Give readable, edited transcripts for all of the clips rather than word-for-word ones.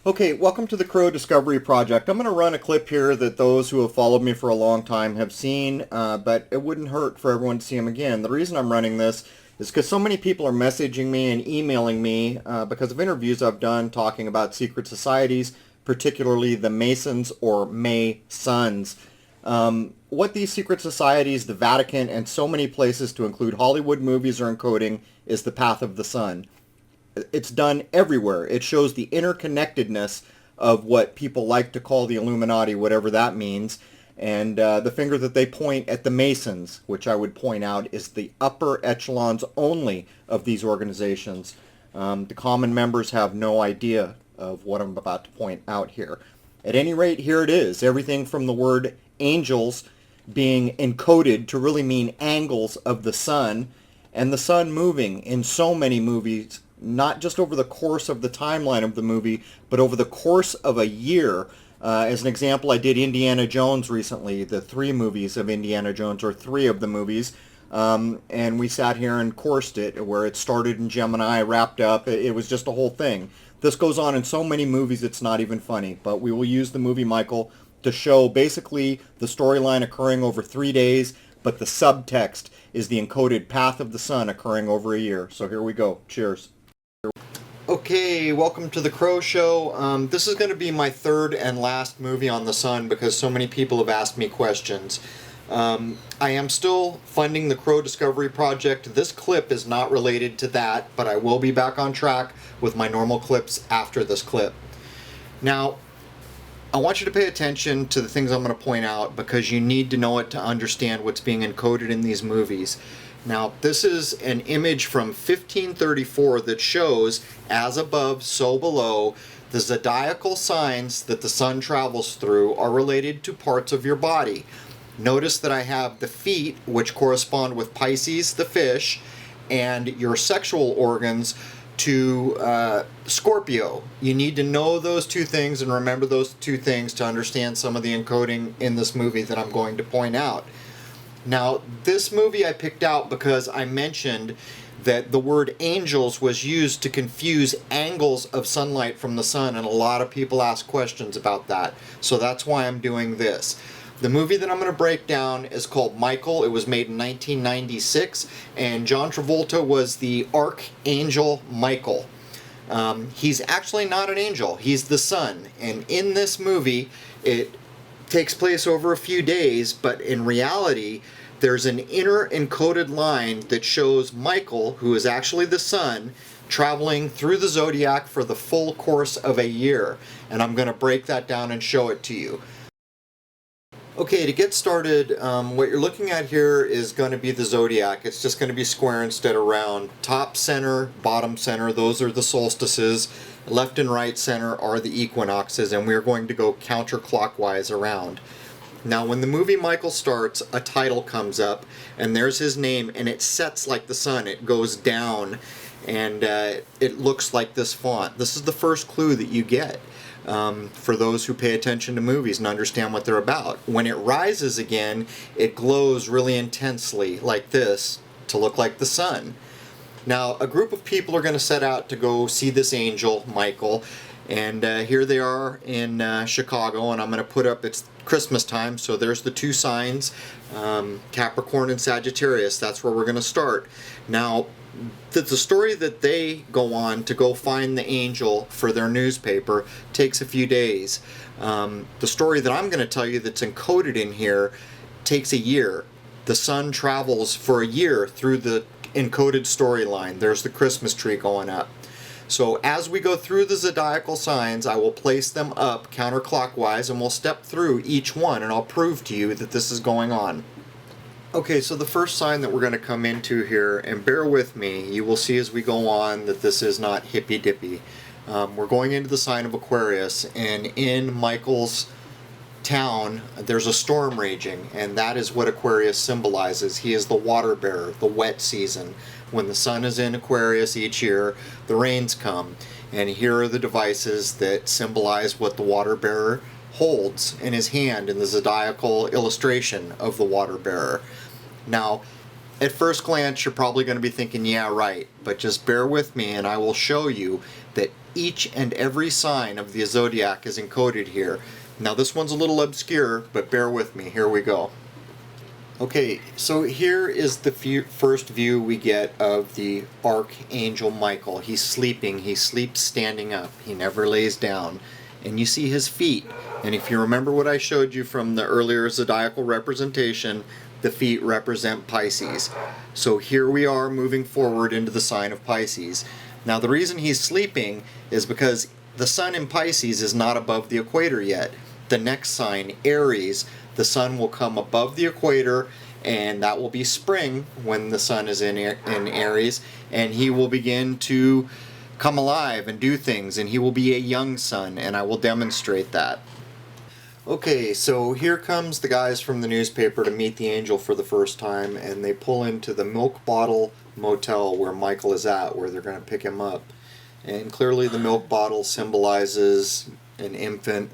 Okay, welcome to the Crow Discovery Project. I'm going to run a clip here that those who have followed me for a long time have seen, but it wouldn't hurt for everyone to see them again. The reason I'm running this is because so many people are messaging me and emailing me because of interviews I've done talking about secret societies, particularly the Masons or Masons. What these secret societies, the Vatican, and so many places to include Hollywood movies are encoding is the path of the sun. It's done everywhere. It shows the interconnectedness of what people like to call the Illuminati, whatever that means. And the finger that they point at the Masons, which I would point out is the upper echelons only of these organizations. The common members have no idea of what I'm about to point out here. At any rate, here it is. Everything from the word angels being encoded to really mean angles of the sun, and the sun moving in so many movies, not just over the course of the timeline of the movie, but over the course of a year. As an example, I did Indiana Jones recently, the 3 movies of Indiana Jones, or 3 of the movies, and we sat here and coursed it, where it started in Gemini, wrapped up. It was just a whole thing. This goes on in so many movies it's not even funny, but we will use the movie Michael to show basically the storyline occurring over 3 days, but the subtext is the encoded path of the sun occurring over a year. So here we go. Cheers. Okay, welcome to the Crow Show. This is going to be my third and last movie on the sun because so many people have asked me questions. I am still funding the Crow Discovery Project. This clip is not related to that, but I will be back on track with my normal clips after this clip. Now, I want you to pay attention to the things I'm going to point out because you need to know it to understand what's being encoded in these movies. Now, this is an image from 1534 that shows, as above, so below, the zodiacal signs that the sun travels through are related to parts of your body. Notice that I have the feet, which correspond with Pisces, the fish, and your sexual organs to Scorpio. You need to know those two things and remember those two things to understand some of the encoding in this movie that I'm going to point out. Now, this movie I picked out because I mentioned that the word angels was used to confuse angles of sunlight from the sun, and a lot of people ask questions about that. So that's why I'm doing this. The movie that I'm going to break down is called Michael. It was made in 1996, and John Travolta was the Archangel Michael. He's actually not an angel. He's the sun. And in this movie, it takes place over a few days, but in reality, there's an inner encoded line that shows Michael, who is actually the sun, traveling through the zodiac for the full course of a year. And I'm going to break that down and show it to you. Okay, to get started, what you're looking at here is going to be the zodiac. It's just going to be square instead of round. Top center, bottom center, those are the solstices. Left and right center are the equinoxes, and we're going to go counterclockwise around. Now, when the movie Michael starts, a title comes up, and there's his name, and it sets like the sun. It goes down, and it looks like this font. This is the first clue that you get for those who pay attention to movies and understand what they're about. When it rises again, it glows really intensely like this to look like the sun. Now, a group of people are going to set out to go see this angel, Michael, and here they are in Chicago, and I'm going to put up, it's Christmas time, so there's the 2 signs, Capricorn and Sagittarius. That's where we're going to start. Now, the story that they go on to go find the angel for their newspaper takes a few days. The story that I'm going to tell you that's encoded in here takes a year. The sun travels for a year through the encoded storyline. There's the Christmas tree going up. So as we go through the zodiacal signs, I will place them up counterclockwise, and we'll step through each one, and I'll prove to you that this is going on. Okay, so the first sign that we're going to come into here, and bear with me, you will see as we go on that this is not hippy-dippy. We're going into the sign of Aquarius, and in Michael's town there's a storm raging, and that is what Aquarius symbolizes. He is the water bearer, the wet season. When the sun is in Aquarius each year, the rains come, and here are the devices that symbolize what the water bearer holds in his hand in the zodiacal illustration of the water bearer. Now, at first glance, you're probably going to be thinking, yeah, right, but just bear with me and I will show you that each and every sign of the zodiac is encoded here. Now this one's a little obscure, but bear with me. Here we go. Okay, so here is the first view we get of the Archangel Michael. He's sleeping. He sleeps standing up. He never lays down. And you see his feet. And if you remember what I showed you from the earlier zodiacal representation, the feet represent Pisces. So here we are moving forward into the sign of Pisces. Now the reason he's sleeping is because the sun in Pisces is not above the equator yet. The next sign, Aries, the sun will come above the equator, and that will be spring when the sun is in Aries, and he will begin to come alive and do things, and he will be a young sun, and I will demonstrate that. Okay, so here comes the guys from the newspaper to meet the angel for the first time, and they pull into the Milk Bottle Motel where Michael is at, where they're going to pick him up. And clearly the milk bottle symbolizes an infant,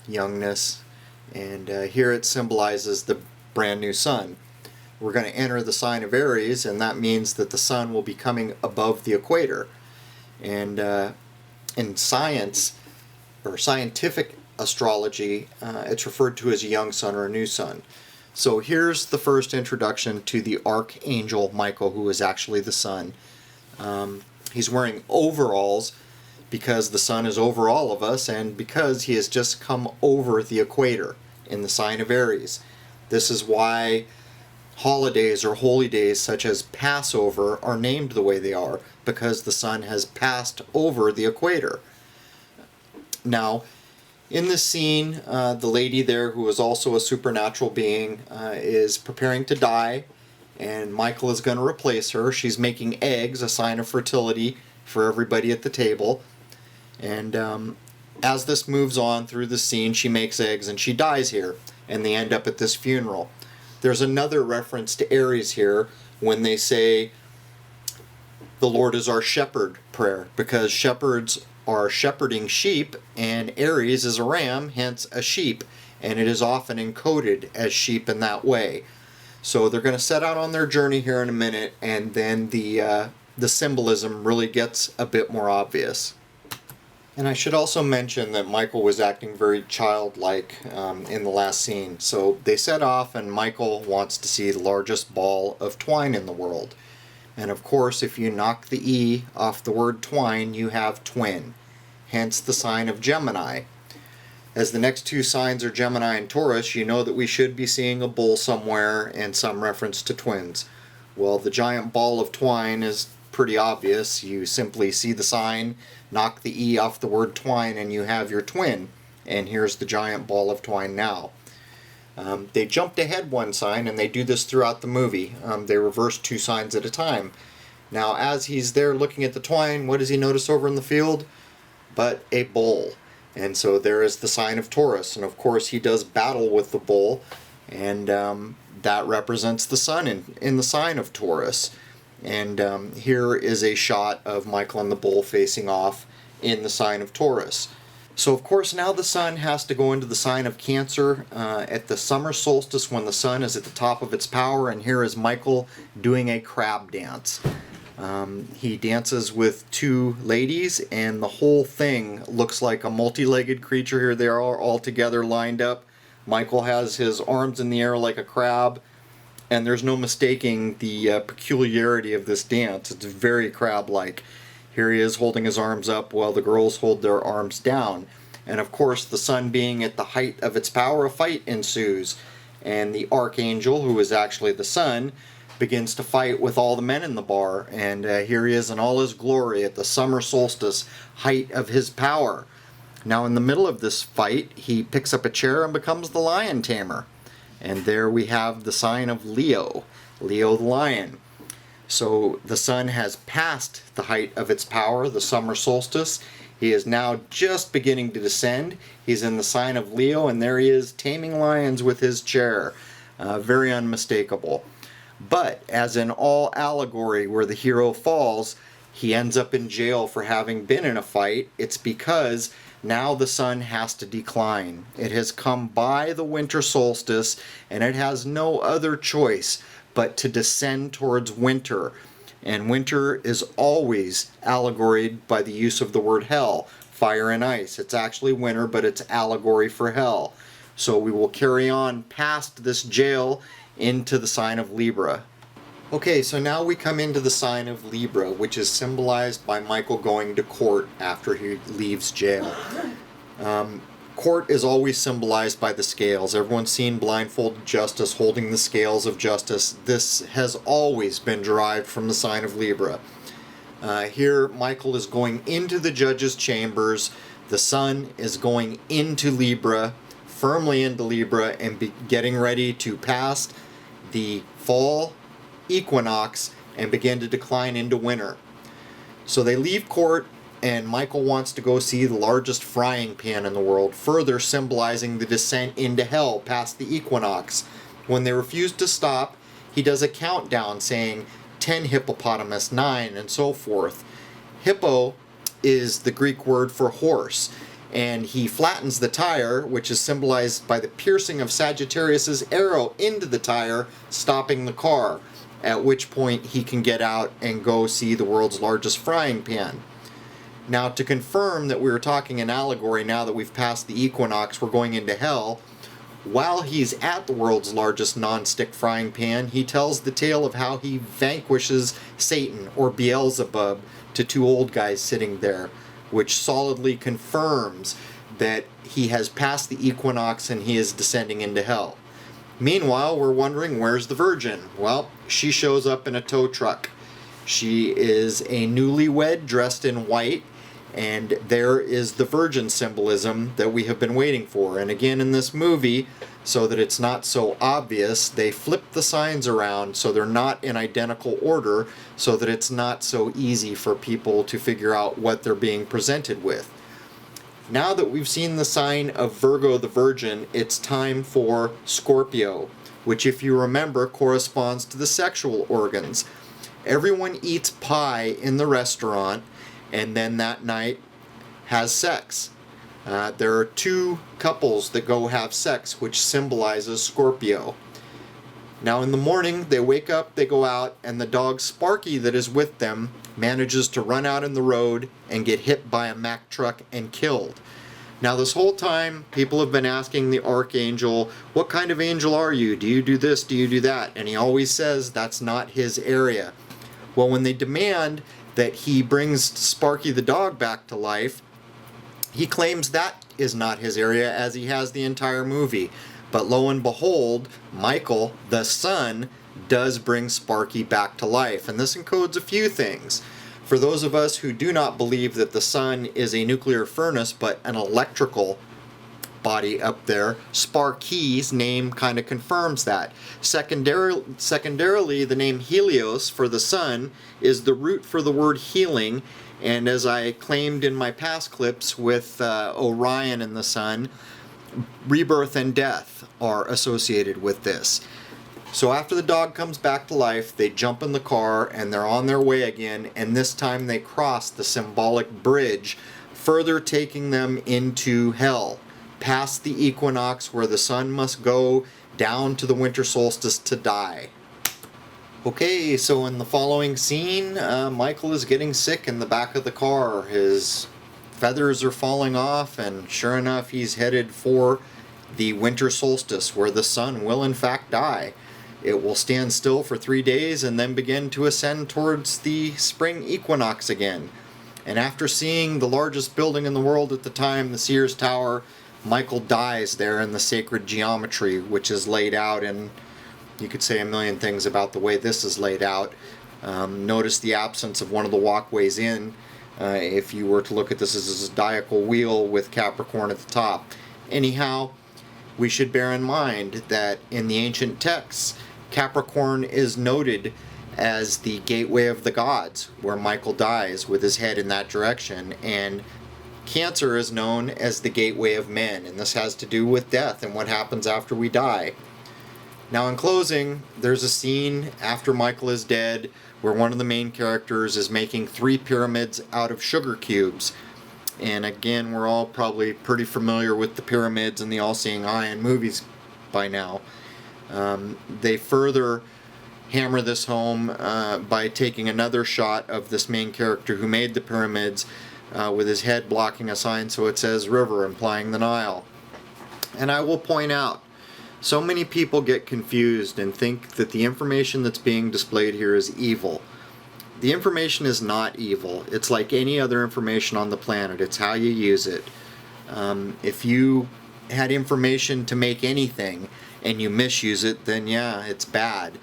youngness, and here it symbolizes the brand new sun. We're going to enter the sign of Aries, and that means that the sun will be coming above the equator. And in science, or scientific astrology, it's referred to as a young sun or a new sun. So here's the first introduction to the Archangel Michael, who is actually the sun. He's wearing overalls because the sun is over all of us, and because he has just come over the equator in the sign of Aries. This is why holidays or holy days such as Passover are named the way they are, because the sun has passed over the equator. Now, in this scene, the lady there, who is also a supernatural being, is preparing to die, and Michael is going to replace her. She's making eggs, a sign of fertility for everybody at the table. And as this moves on through the scene, she makes eggs and she dies here, and they end up at this funeral. There's another reference to Aries here when they say, "The Lord is our shepherd" prayer, because shepherds are shepherding sheep, and Aries is a ram, hence a sheep, and it is often encoded as sheep in that way. So they're going to set out on their journey here in a minute, and then the symbolism really gets a bit more obvious. And I should also mention that Michael was acting very childlike in the last scene. So they set off, and Michael wants to see the largest ball of twine in the world. And of course, if you knock the E off the word twine, you have twin, hence the sign of Gemini. As the next two signs are Gemini and Taurus, you know that we should be seeing a bull somewhere and some reference to twins. Well, the giant ball of twine is pretty obvious. You simply see the sign, knock the E off the word twine, and you have your twin. And here's the giant ball of twine now. They jumped ahead one sign, and they do this throughout the movie. They reverse two signs at a time. Now, as he's there looking at the twine, what does he notice over in the field? But a bull. And so there is the sign of Taurus. And of course, he does battle with the bull, and that represents the sun in the sign of Taurus. And here is a shot of Michael and the bull facing off in the sign of Taurus. So of course now the sun has to go into the sign of Cancer at the summer solstice when the sun is at the top of its power, and here is Michael doing a crab dance. He dances with two ladies, and the whole thing looks like a multi-legged creature. Here they are all together lined up. Michael has his arms in the air like a crab, and there's no mistaking the peculiarity of this dance. It's very crab-like. Here he is holding his arms up while the girls hold their arms down. And of course, the sun being at the height of its power, a fight ensues. And the archangel, who is actually the sun, begins to fight with all the men in the bar. And here he is in all his glory at the summer solstice, height of his power. Now in the middle of this fight, he picks up a chair and becomes the lion tamer. And there we have the sign of Leo, Leo the lion. So the sun has passed the height of its power, the summer solstice. He is now just beginning to descend. He's in the sign of Leo, and there he is taming lions with his chair. Very unmistakable. But as in all allegory where the hero falls, he ends up in jail for having been in a fight. It's because now the sun has to decline. It has come by the winter solstice, and it has no other choice but to descend towards winter. And winter is always allegoried by the use of the word hell, fire and ice. It's actually winter, but it's allegory for hell. So we will carry on past this jail into the sign of Libra. Okay, so now we come into the sign of Libra, which is symbolized by Michael going to court after he leaves jail. Court is always symbolized by the scales. Everyone's seen blindfolded justice holding the scales of justice. This has always been derived from the sign of Libra. Here, Michael is going into the judge's chambers. The sun is going into Libra, firmly into Libra, and getting ready to pass the fall equinox and begin to decline into winter. So they leave court, and Michael wants to go see the largest frying pan in the world, further symbolizing the descent into hell past the equinox. When they refuse to stop, he does a countdown saying 10 hippopotamus, 9, and so forth. Hippo is the Greek word for horse, and he flattens the tire, which is symbolized by the piercing of Sagittarius's arrow into the tire, stopping the car, at which point he can get out and go see the world's largest frying pan. Now, to confirm that we were talking in allegory, now that we've passed the equinox, we're going into hell. While he's at the world's largest non-stick frying pan, he tells the tale of how he vanquishes Satan, or Beelzebub, to two old guys sitting there, which solidly confirms that he has passed the equinox and he is descending into hell. Meanwhile, we're wondering, where's the Virgin? Well, she shows up in a tow truck. She is a newlywed dressed in white, and there is the Virgin symbolism that we have been waiting for. And again, in this movie, so that it's not so obvious, they flip the signs around so they're not in identical order, so that it's not so easy for people to figure out what they're being presented with. Now that we've seen the sign of Virgo the Virgin, it's time for Scorpio, which, if you remember, corresponds to the sexual organs. Everyone eats pie in the restaurant, and then that night has sex. There are two couples that go have sex, which symbolizes Scorpio. Now in the morning, they wake up, they go out, and the dog Sparky that is with them manages to run out in the road and get hit by a Mack truck and killed. Now this whole time, people have been asking the archangel, what kind of angel are you? Do you do this? Do you do that? And he always says that's not his area. Well, when they demand that he brings Sparky the dog back to life, he claims that is not his area, as he has the entire movie. But lo and behold, Michael, the sun, does bring Sparky back to life. And this encodes a few things. For those of us who do not believe that the sun is a nuclear furnace, but an electrical body up there, Sparky's name kind of confirms that. Secondarily, the name Helios for the sun is the root for the word healing, and as I claimed in my past clips with Orion and the sun, rebirth and death are associated with this. So after the dog comes back to life, they jump in the car and they're on their way again, and this time they cross the symbolic bridge, further taking them into hell, past the equinox where the sun must go down to the winter solstice to die. Okay, so in the following scene, Michael is getting sick in the back of the car. His feathers are falling off, and sure enough, he's headed for the winter solstice where the sun will in fact die. It will stand still for 3 days and then begin to ascend towards the spring equinox again. And after seeing the largest building in the world at the time, the Sears Tower, Michael dies there in the sacred geometry, which is laid out, and you could say a million things about the way this is laid out. Notice the absence of one of the walkways in. If you were to look at this as a zodiacal wheel with Capricorn at the top. Anyhow, we should bear in mind that in the ancient texts, Capricorn is noted as the gateway of the gods, where Michael dies with his head in that direction, and Cancer is known as the gateway of men, and this has to do with death and what happens after we die. Now in closing, there's a scene after Michael is dead where one of the main characters is making 3 pyramids out of sugar cubes. And again, we're all probably pretty familiar with the pyramids and the all-seeing eye in movies by now. They further hammer this home by taking another shot of this main character who made the pyramids with his head blocking a sign so it says river, implying the Nile. And I will point out, so many people get confused and think that the information that's being displayed here is evil. The information is not evil. It's like any other information on the planet. It's how you use it. If you had information to make anything and you misuse it, then yeah, it's bad.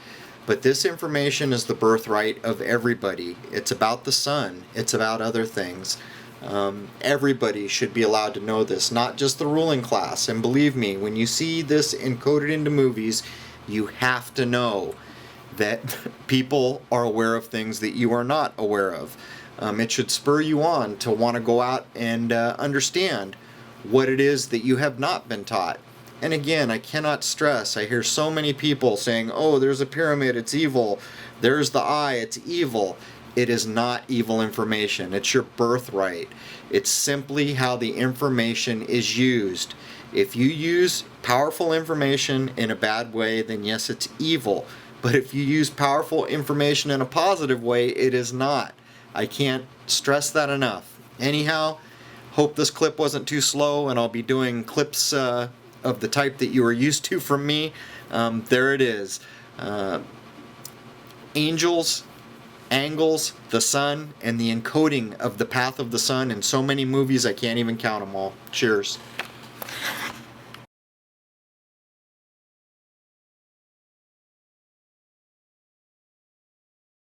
But this information is the birthright of everybody. It's about the sun. It's about other things. Everybody should be allowed to know this, not just the ruling class. And believe me, when you see this encoded into movies, you have to know that people are aware of things that you are not aware of. It should spur you on to want to go out and understand what it is that you have not been taught. And again, I cannot stress, I hear so many people saying, oh, there's a pyramid, it's evil. There's the eye, it's evil. It is not evil information. It's your birthright. It's simply how the information is used. If you use powerful information in a bad way, then yes, it's evil. But if you use powerful information in a positive way, it is not. I can't stress that enough. Anyhow, hope this clip wasn't too slow, and I'll be doing clips of the type that you are used to from me. There it is. Angels, angles, the sun, and the encoding of the path of the sun in so many movies I can't even count them all. Cheers.